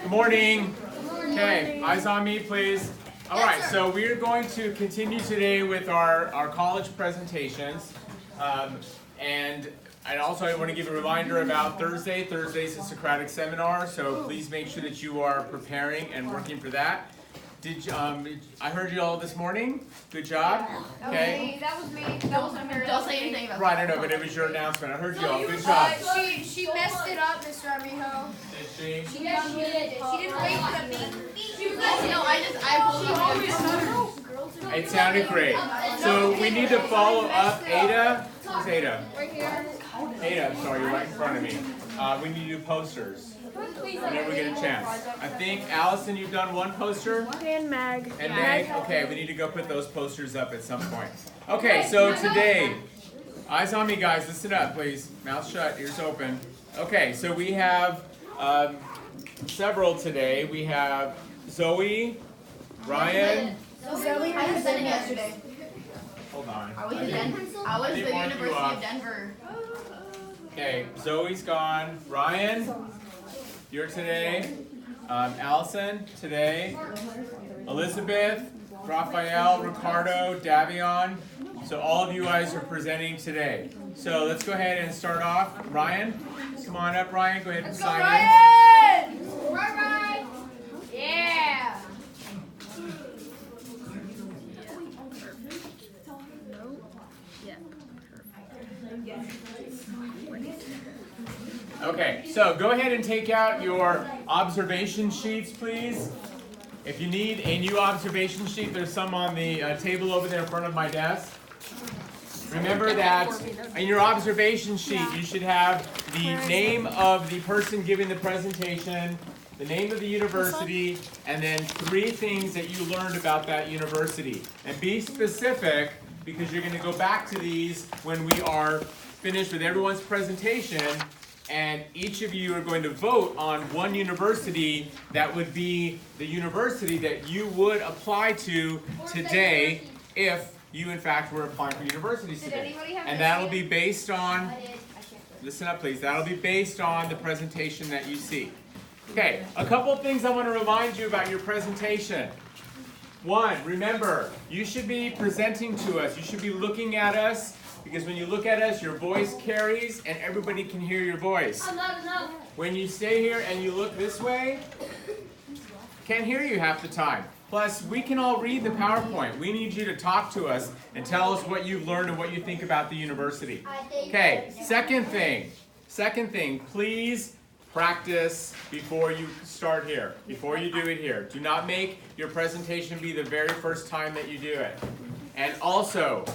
Good morning. Okay, eyes on me, please. All right, so we're going to continue today with our college presentations. And also I want to give a reminder about Thursday. Thursday's a Socratic seminar, so please make sure that you are preparing and working for that. I heard you all this morning. Good job. Okay. That was me. That wasn't her. Don't say anything about that. Right, I know, but it was your announcement. I heard you all. Good job. She messed it up, Mr. Armijo. Did she? Yes, she did. She didn't wait for the beat. She was I pulled It sounded great. So we need to follow up Ada. Where's Ada? Right here. Ada, I'm sorry, you're right in front of me. We need to do posters whenever we get a chance. I think, Allison, you've done one poster? And Mag. And Meg? Okay, we need to go put those posters up at some point. Okay, so today, eyes on me, guys. Listen up, please. Mouth shut, ears open. Okay, so we have several today. We have Zoe, Ryan. Zoe was in yesterday. Hold on. I was the University of Denver. Okay, Zoe's gone. Ryan, you're today. Allison, today. Elizabeth, Raphael, Ricardo, Davion. So all of you guys are presenting today. So let's go ahead and start off. Ryan, come on up, Ryan. Go ahead and sign in. Ryan! Yeah! Okay, so go ahead and take out your observation sheets, please. If you need a new observation sheet, there's some on the table over there in front of my desk. Remember that in your observation sheet, you should have the name of the person giving the presentation, the name of the university, and then 3 things that you learned about that university. And be specific, because you're going to go back to these when we are finished with everyone's presentation, and each of you are going to vote on one university that would be the university that you would apply to today if you in fact were applying for universities today. And that'll be based on, listen up please, that'll be based on the presentation that you see. Okay, a couple of things I want to remind you about your presentation. 1, remember, you should be presenting to us. You should be looking at us, because when you look at us, your voice carries and everybody can hear your voice. When you stay here and you look this way, can't hear you half the time. Plus, we can all read the PowerPoint. We need you to talk to us and tell us what you've learned and what you think about the university. Okay, second thing, please practice before you start here, before you do it here. Do not make your presentation be the very first time that you do it. And also,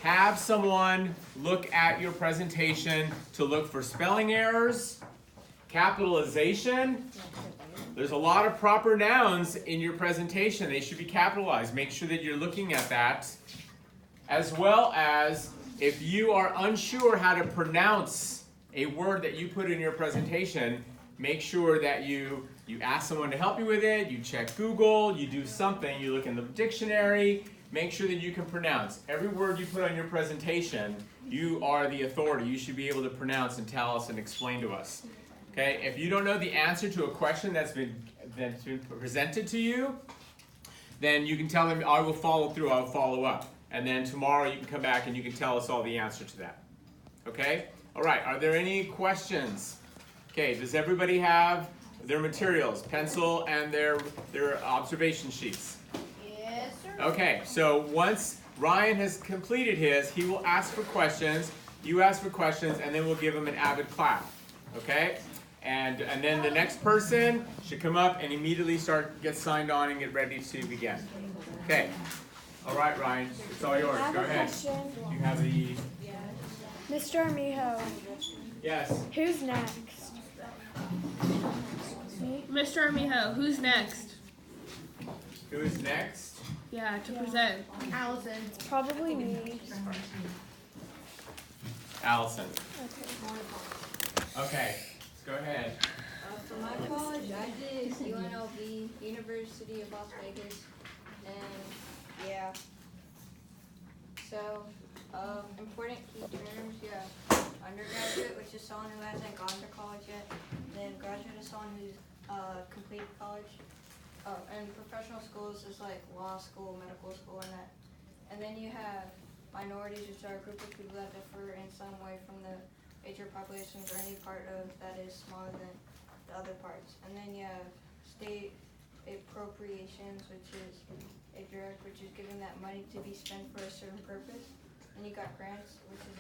have someone look at your presentation to look for spelling errors, capitalization. There's a lot of proper nouns in your presentation. They should be capitalized. Make sure that you're looking at that. As well as if you are unsure how to pronounce a word that you put in your presentation, make sure that you ask someone to help you with it, you check Google, you do something, you look in the dictionary. Make sure that you can pronounce. Every word you put on your presentation, you are the authority. You should be able to pronounce and tell us and explain to us. Okay? If you don't know the answer to a question that's been presented to you, then you can tell them, I will follow through, I'll follow up. And then tomorrow you can come back and you can tell us all the answer to that. Okay? All right, are there any questions? Okay, does everybody have their materials, pencil and their observation sheets? Okay, so once Ryan has completed his, he will ask for questions, you ask for questions, and then we'll give him an avid clap. Okay? And then the next person should come up and immediately get signed on and get ready to begin. Okay. All right, Ryan, it's all yours. Go ahead. You have the... Mr. Armijo. Yes. Who's next? Me? Mr. Armijo, who's next? Who is next? Yeah, to present. Allison. It's probably me. Allison. Okay, go ahead. For my college, I did UNLV, University of Las Vegas, and yeah. So, important key terms, you have undergraduate, which is someone who hasn't gone to college yet, then graduate is someone who's completed college. Oh, and professional schools is like law school, medical school, and that. And then you have minorities, which are a group of people that differ in some way from the major populations or any part of that is smaller than the other parts. And then you have state appropriations, which is a direct, which is giving that money to be spent for a certain purpose. And you got grants, which is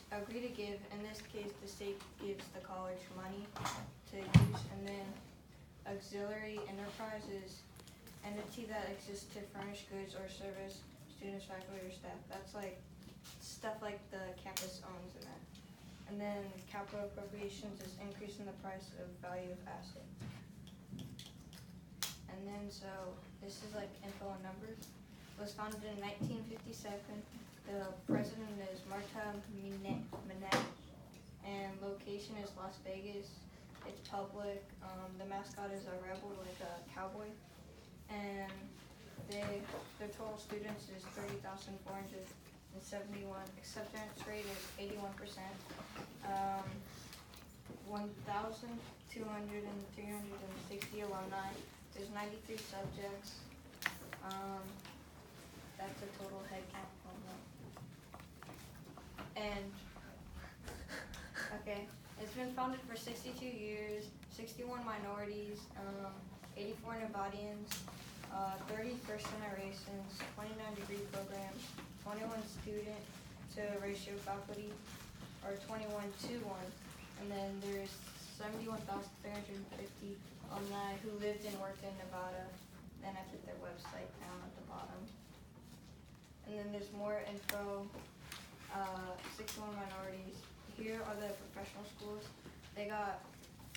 agree to give. In this case, the state gives the college money to use. And then auxiliary enterprise is entity that exists to furnish goods or service students, faculty, or staff. That's like stuff like the campus owns and that. And then capital appropriations is increasing the price of value of asset. And then so this is like info and numbers. It was founded in 1957. The president is Marta Minaj, and location is Las Vegas. It's public. The mascot is a rebel, like a cowboy. And their total students is 30,471. Acceptance rate is 81%. 1,260 alumni. There's 93 subjects. That's a total head count on that. And okay, it's been founded for 62 years. 61 minorities. 84 Nevadians. 30 first generations, 29 degree programs, 21 student to ratio faculty, or 21 to 1. And then there's 71,350 alumni who lived and worked in Nevada. Then I put their website down at the bottom. And then there's more info, 61 minorities. Here are the professional schools. They got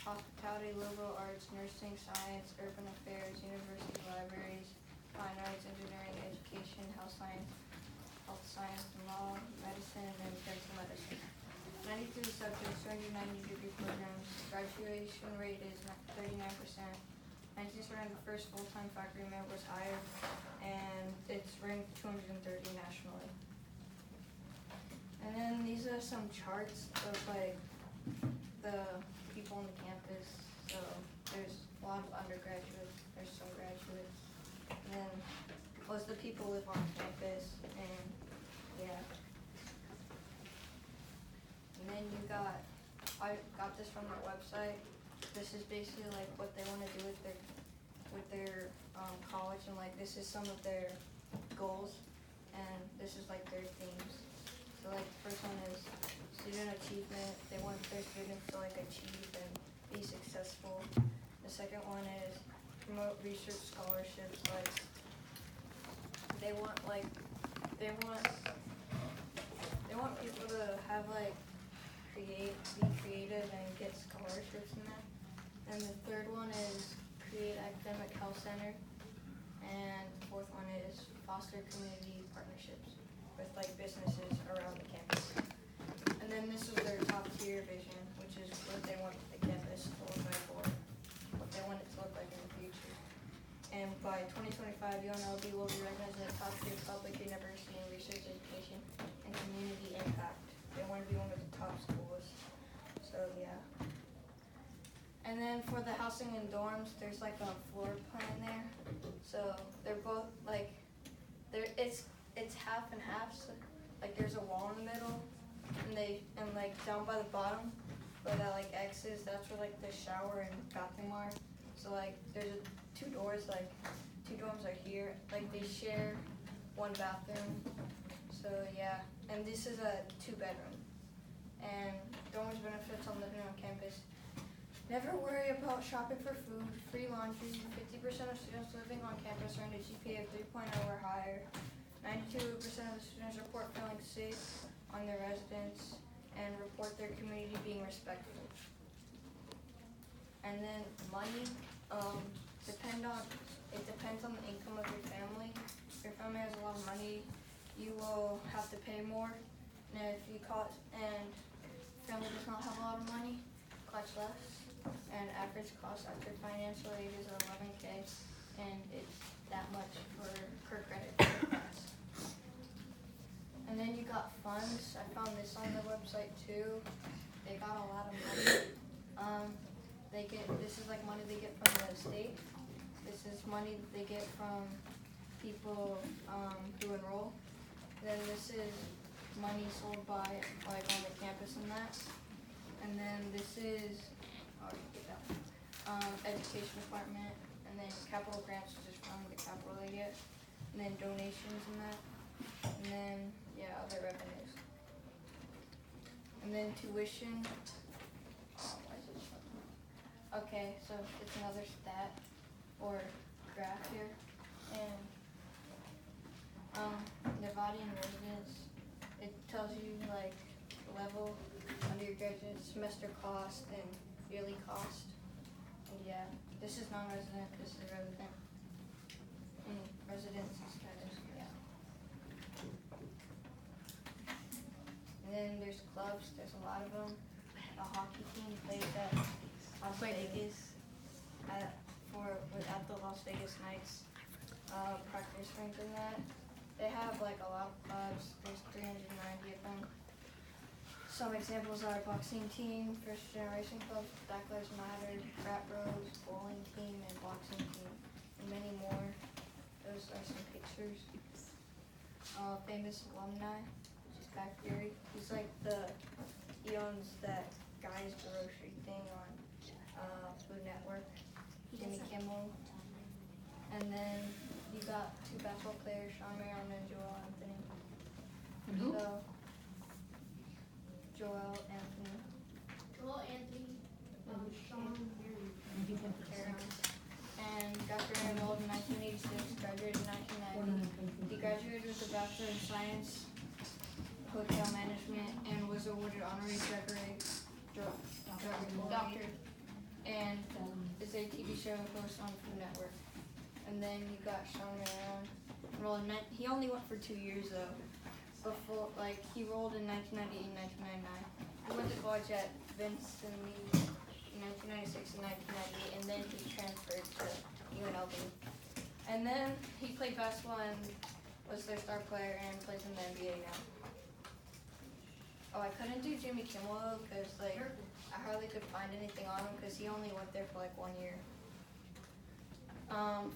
hospitality, liberal arts, nursing, science, urban affairs, university libraries, fine arts, engineering, education, health science, and law, medicine, and dental medicine. 93 subjects, 290 degree programs. Graduation rate is 39%. 1979, the first full-time faculty member was hired, and it's ranked 230 nationally. And then these are some charts of like the people on the campus. So there's a lot of undergraduates, there's some graduates, and then most of the people live on campus, and yeah. And then I got this from their website. This is basically like what they want to do with their college, and like this is some of their goals, and this is like their themes. So like the first one is student achievement. They want their students to like achieve and be successful. The second one is promote research scholarships. Like they want people to have like be creative and get scholarships in that. And the third one is create academic health center. And the fourth one is foster community partnerships with like businesses around the campus. And then this is their top tier vision, which is what they want the campus to look like, or what they want it to look like in the future. And by 2025, UNLV will be recognized as a top tier public university in research, education, and community impact. They want to be one of the top schools. So yeah. And then for the housing and dorms, there's like a floor plan there. So they're both like, it's half and half. So like there's a wall in the middle, and like down by the bottom, where that like X is, that's where like the shower and bathroom are. So like there's two doors, like two dorms are here. Like they share one bathroom. So yeah, and this is a 2-bedroom. And dorms benefits on living on campus. Never worry about shopping for food, free laundry. 50% of students living on campus earn a GPA of 3.0 or higher. 92% of the students report feeling safe on their residence and report their community being respectful. And then money, it depends on the income of your family. If your family has a lot of money, you will have to pay more. And if family does not have a lot of money, costs less. And average cost after financial aid is $11K, and it's that much per credit per class. And then you got funds. I found this on the website too. They got a lot of money. this is like money they get from the state. This is money that they get from people who enroll. Then this is money sold by like on the campus and that. And then this is education department, and then capital grants is just from the capital they get, and then donations and that, and then other revenues, and then tuition. Why is it showing? Okay, so it's another stat or graph here, and Nevadian residents. It tells you like the level undergraduate semester cost and yearly cost. Yeah, this is non-resident, this is resident. And residence status, yeah. And then there's clubs, there's a lot of them. The hockey team plays at Las Vegas at the Las Vegas Knights practice rink and that. They have like a lot of clubs, there's 390 of them. Some examples are boxing team, first generation club, Black Lives Matter, Frat Bros, bowling team, and boxing team, and many more. Those are some pictures. Famous alumni, which is Pat Fury. He's like he owns that Guy's Grocery thing on Food Network. Jimmy Kimmel. And then you got two basketball players, Sean Marion and Joel Anthony. So, Joel Anthony. And got enrolled in 1986, graduated in 1990. He graduated with a Bachelor in Science, Hotel Management, and was awarded honorary doctor. And is a TV show host on Food Network. And then you got Sean Marion. He only went for 2 years though. Before, he rolled in 1998 and 1999. He went to college at Vincent Lee in 1996 and 1998, and then he transferred to UNLV. And then he played basketball and was their star player and plays in the NBA now. Oh, I couldn't do Jimmy Kimmel because I hardly could find anything on him because he only went there for 1 year.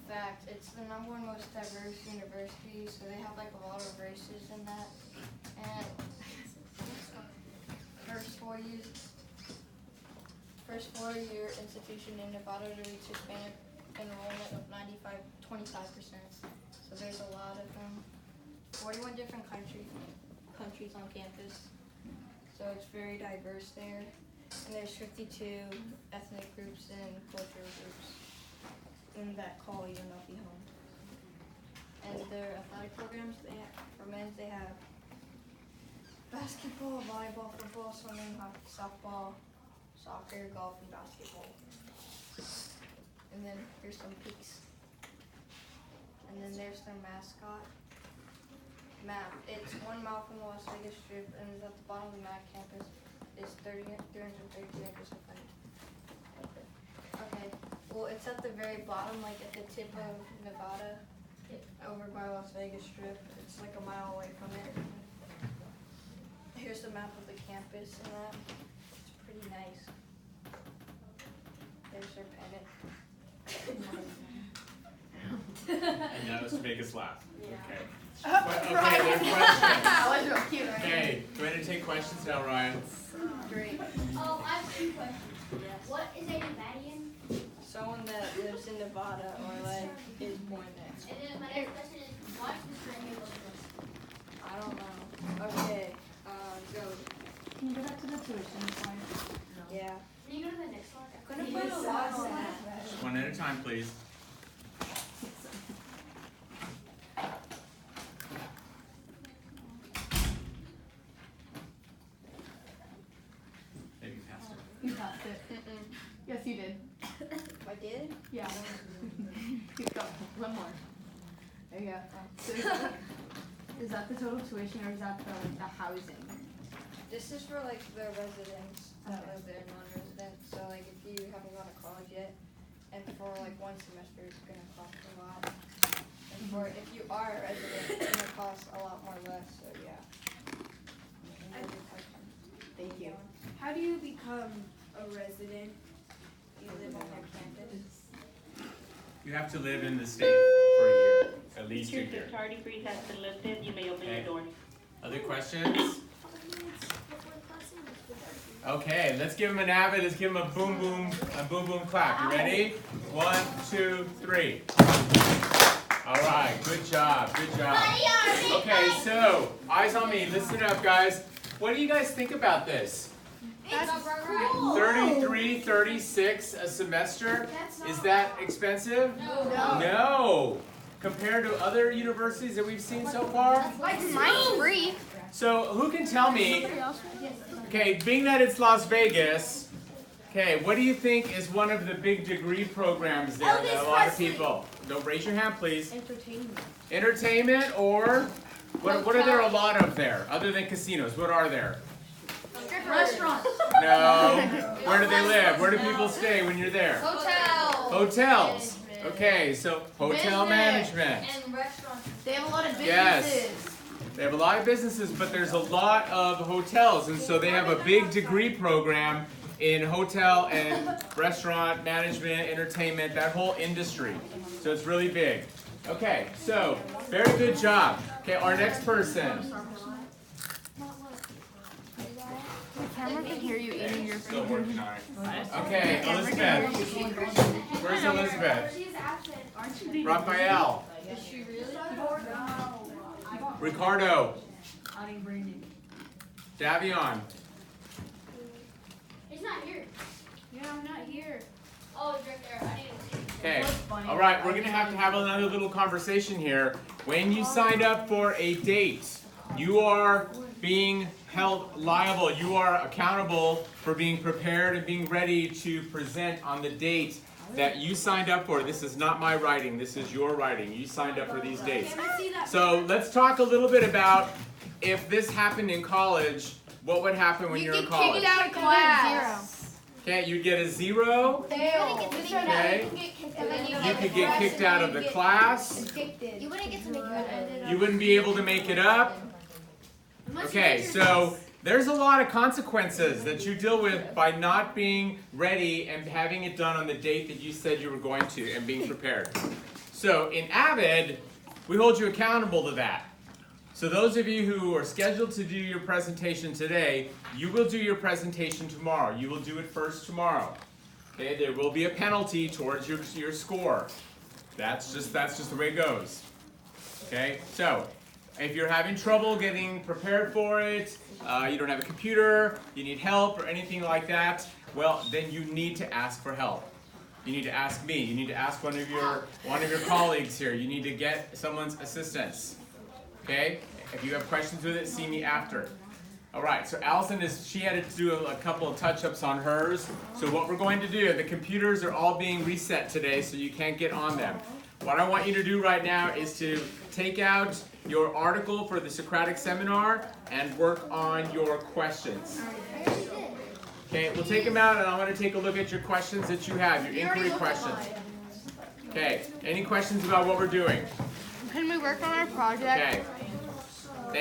Fact, it's the #1 most diverse university, so they have a lot of races in that. And first four-year institution in Nevada to reach Hispanic enrollment of 25%. So there's a lot of them. 41 different countries on campus. So it's very diverse there. And there's 52 ethnic groups and cultural groups that call UNLV home. And their athletic programs, for men's, they have basketball, volleyball, football, swimming, hockey, softball, soccer, golf, and basketball. And then here's some peaks. And then there's their mascot. Map. It's 1 mile from the Las Vegas Strip, and it's at the bottom of the MAC campus. It's 332 acres of land. Okay. Well, it's at the very bottom, at the tip of Nevada, over by Las Vegas Strip. It's 1 mile away from it. Here's the map of the campus and that. It's pretty nice. There's their pennant. And that was to make us laugh. Yeah. Okay. Okay, there's questions. That was real cute, right? Okay, go ahead and take questions now, Ryan. Great. Oh, I have 2 questions. What is a Nevadian? Someone that lives in Nevada or is born there. And then my next question is, what is the name of this? I don't know. Okay. Jody. Can you go back to the tuition point? Yeah. Can you go to the next one? I couldn't put a lot on that. Just one at a time, please. Maybe faster. You passed it. Mm-mm. Yes, you did. I did? Yeah. Keep going. One more. There you go. So is that the total tuition or is that the housing? This is for the residents that live there, non-residents. So if you haven't gone to college yet, and for 1 semester, it's gonna cost a lot. And for if you are a resident, it's gonna cost a lot more less. So yeah. Thank you. How do you become a resident? you live on their campus. You have to live in the state for a year, at least a Since the year. tardy freeze has been lifted, you may open Okay. your doors. Other questions? Okay, let's give him an avid. Let's give him a boom boom clap. You ready? 1, 2, 3. All right, good job, good job. Okay, so eyes on me. Listen up, guys. What do you guys think about this? That's cool. 33, 36 a semester? Is that expensive? No. No. Compared to other universities that we've seen so far? Mine's free. So who can tell me, okay, being that it's Las Vegas, okay, what do you think is one of the big degree programs there that a lot of people, don't raise your hand please. Entertainment. Entertainment or, what are there a lot of there, other than casinos, what are there? Restaurants. No, where do they live, where do people stay when you're there? Hotel. Hotels, okay, so hotel Business. management. And restaurants. They have a lot of businesses. Yes. They have a lot of businesses, but there's a lot of hotels, and so they have a big degree program in hotel and restaurant management, entertainment, that whole industry. So it's really big. Okay, so very good job. Okay, our next person. The camera can hear you eating your Still working on it. Okay, Elizabeth. Where's Elizabeth? She's absent. Raphael. Is she really? Ricardo. Davion. He's not here. Yeah, I'm not here. Oh, he's right there. I didn't see him. Okay, all right, we're gonna have another little conversation here. When you signed up for a date, you are being held liable. You are accountable for being prepared and being ready to present on the date that you signed up for. This is not my writing, this is your writing. You signed up for these dates. So let's talk a little bit about if this happened in college, what would happen when you're in college? out of class. Okay, you'd get a 0. Fail. Okay. You could get kicked out of the class. You wouldn't get to make it. You wouldn't be able to make it up. Okay, so there's a lot of consequences that you deal with by not being ready and having it done on the date that you said you were going to and being prepared. So in AVID, we hold you accountable to that. So those of you who are scheduled to do your presentation today, you will do your presentation tomorrow. You will do it first tomorrow. Okay, there will be a penalty towards your score. That's just the way it goes. Okay, so if you're having trouble getting prepared for it, you don't have a computer, you need help or anything like that, well, then you need to ask for help. You need to ask me. You need to ask one of your colleagues here. You need to get someone's assistance. Okay? If you have questions with it, see me after. All right, so Allison she had to do a couple of touch-ups on hers. So what we're going to do, the computers are all being reset today, so you can't get on them. What I want you to do right now is to take out your article for the Socratic seminar and work on your questions. Okay, we'll take them out and I want to take a look at your questions that you have, your inquiry questions. Okay, any questions about what we're doing? Can we work on our project? Okay,